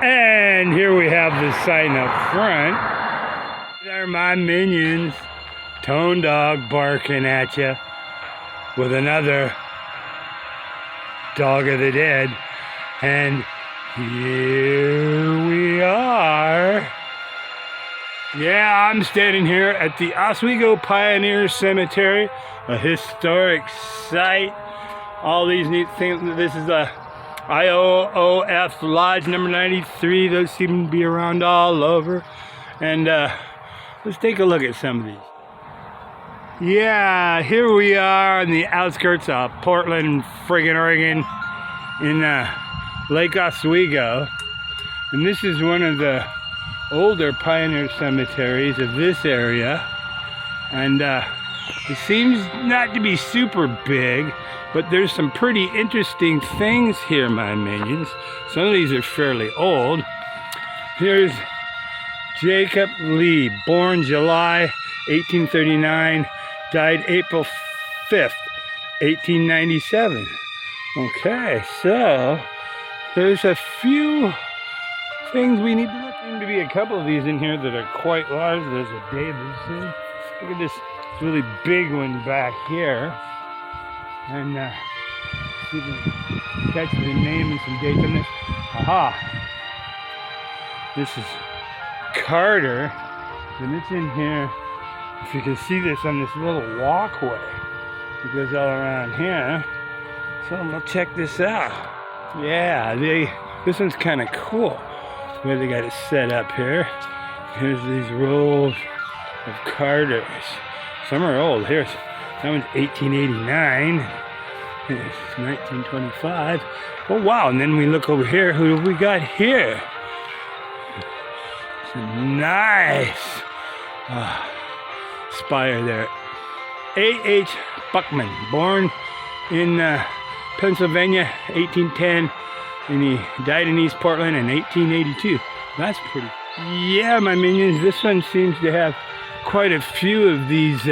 And here we have the sign up front. There are my minions, Tone Dog barking at you with another Dog of the Dead. And here we are. Yeah, I'm standing here at the Oswego Pioneer Cemetery, a historic site. All these neat things. This is the IOOF Lodge number 93. Those seem to be around all over. And let's take a look at some of these. Yeah, here we are on the outskirts of Portland, friggin' Oregon, in Lake Oswego. And this is one of the older pioneer cemeteries of this area. And it seems not to be super big, but there's some pretty interesting things here, my minions. Some of these are fairly old. Here's Jacob Lee, born July 1839, died April 5th, 1897. Okay, so there's a few things we need to look. There seem to be a couple of these in here that are quite large. There's a Davidson. Look at this really big one back here. And see if we can catch the name and some dates on this. Aha! This is Carter, and it's in here. If you can see this on this little walkway, it goes all around here. So we'll check this out. Yeah, this one's kind of cool. The way they got it set up here. Here's these rolls of Carters. Some are old. Here's that one's 1889. It's 1925. Oh wow! And then we look over here. Who have we got here? Some nice spire there. A.H. Buckman, born in Pennsylvania, 1810, and he died in East Portland in 1882. That's pretty. Yeah, my minions. This one seems to have quite a few of these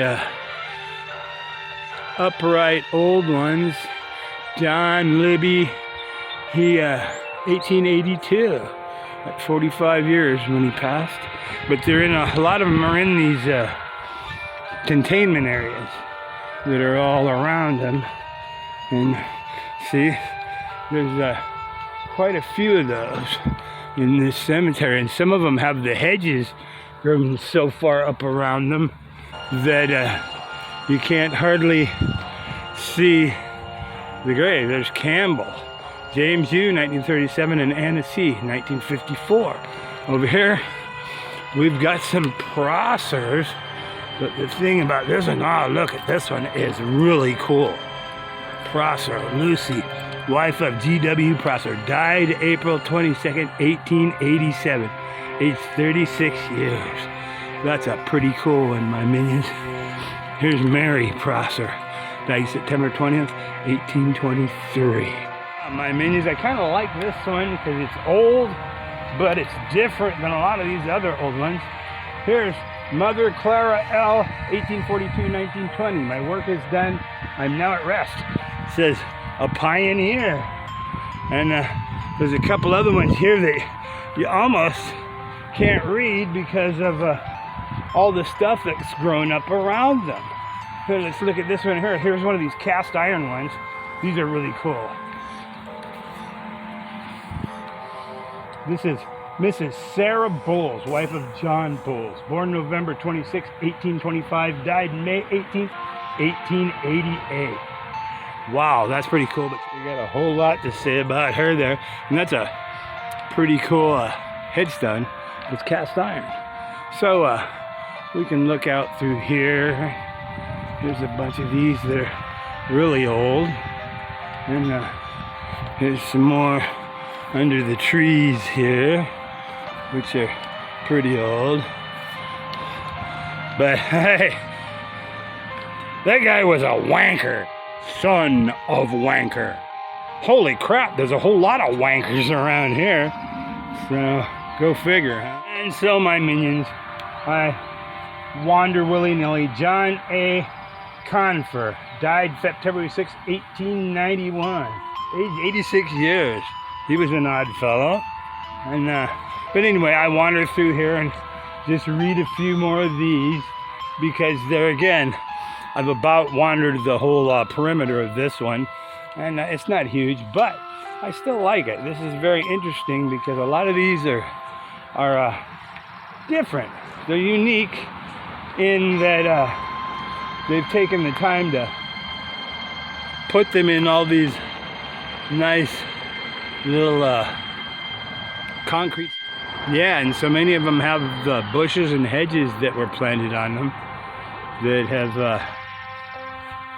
upright old ones. John Libby, he 1882, at 45 years when he passed. But they're in a lot of them are in these containment areas that are all around them. And see, there's quite a few of those in this cemetery, and some of them have the hedges grown so far up around them that you can't hardly see the grave. There's Campbell, James U, 1937, and Anna C, 1954. Over here, we've got some Prossers, but the thing about this one, oh, look at this one, is really cool. Prosser, Lucy, wife of G.W. Prosser, died April 22nd, 1887, age 36 years. That's a pretty cool one, my minions. Here's Mary Prosser, died September 20th, 1823. My minions, I kind of like this one because it's old, but it's different than a lot of these other old ones. Here's Mother Clara L, 1842-1920. My work is done. I'm now at rest. It says, a pioneer. And there's a couple other ones here that you almost can't read because of all the stuff that's grown up around them. Here, let's look at this one here. Here's one of these cast iron ones. These are really cool. This is Mrs. Sarah Bowles, wife of John Bowles, born November 26, 1825, died May 18, 1888. Wow, that's pretty cool, but we got a whole lot to say about her there. And that's a pretty cool headstone. It's cast iron. So we can look out through here. There's a bunch of these that are really old. And here's some more under the trees here, which are pretty old. But hey, that guy was a wanker. Son of wanker. Holy crap, there's a whole lot of wankers around here. So, go figure, huh? And so, my minions, I wander willy-nilly. John A. Confer, died February 6, 1891. Age 86 years. He was an odd fellow. And but anyway, I wandered through here and just read a few more of these, because there again, I've about wandered the whole perimeter of this one, and it's not huge, but I still like it. This is very interesting because a lot of these are different. They're unique in that they've taken the time to put them in all these nice little concrete. Yeah, and so many of them have the bushes and hedges that were planted on them that have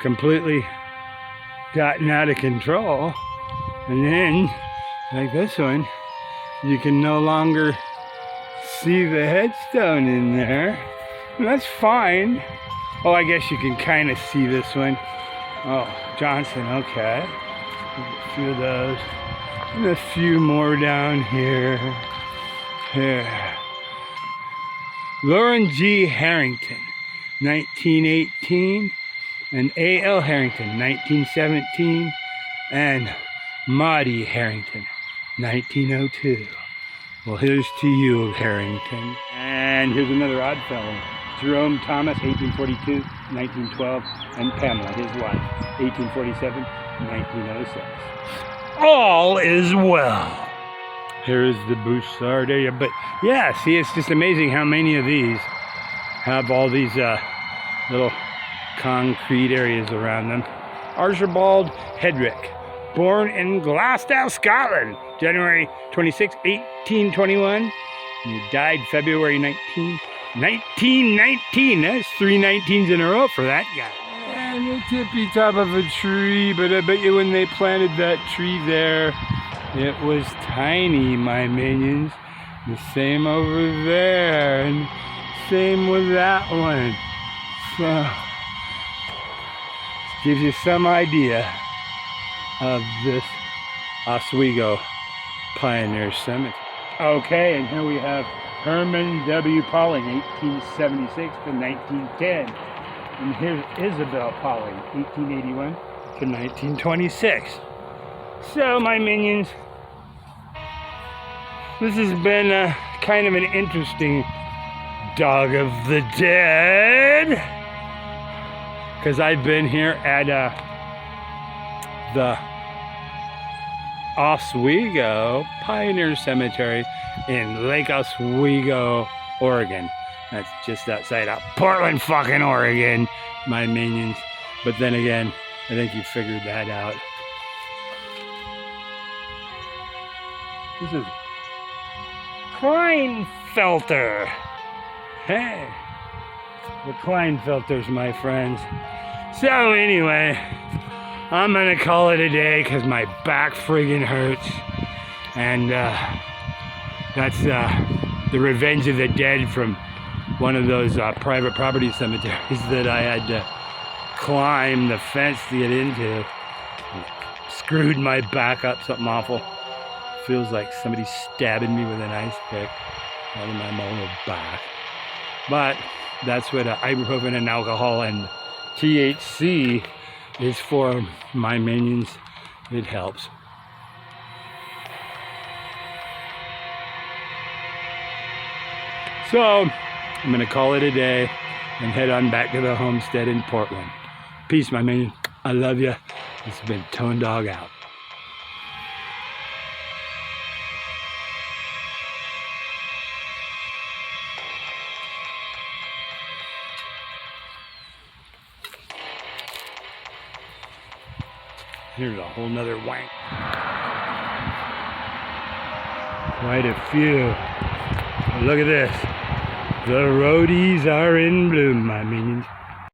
completely gotten out of control. And then, like this one, you can no longer see the headstone in there. And that's fine. Oh, I guess you can kind of see this one. Oh, Johnson, okay. A few of those. And a few more down here. Here. Lauren G. Harrington, 1918. And A.L. Harrington, 1917. And Maudie Harrington, 1902. Well, here's to you, Harrington. And here's another odd fellow. Jerome Thomas, 1842, 1912. And Pamela, his wife, 1847, 1906. All is well. Here's the Bouchard area. But yeah, see, it's just amazing how many of these have all these little concrete areas around them. Archibald Hedrick, born in Glasgow, Scotland, January 26, 1821. And he died February 1919. That's 3 19s in a row for that guy. And the tippy top of a tree, but I bet you when they planted that tree there, it was tiny, my minions. The same over there, and same with that one. So, gives you some idea of this Oswego Pioneer Cemetery. Okay, and here we have Herman W. Pauling, 1876 to 1910. And here's Isabel Pauling, 1881 to 1926. So, my minions, this has been kind of an interesting Dog of the Dead, because I've been here at the Oswego Pioneer Cemetery in Lake Oswego, Oregon. That's just outside of Portland, fucking Oregon, my minions. But then again, I think you figured that out. This is Kleinfelter. Hey, the Kleinfelters, my friends. So anyway, I'm gonna call it a day because my back friggin' hurts. And that's the Revenge of the Dead from one of those private property cemeteries that I had to climb the fence to get into. Screwed my back up, something awful. Feels like somebody stabbing me with an ice pick out of my lower back. But that's what ibuprofen and alcohol and THC is for, my minions. It helps. So I'm gonna call it a day and head on back to the homestead in Portland. Peace, my minion. I love you. It's been Tone Dog out. Here's a whole nother wank. Quite a few. Look at this. The roadies are in bloom, my minions.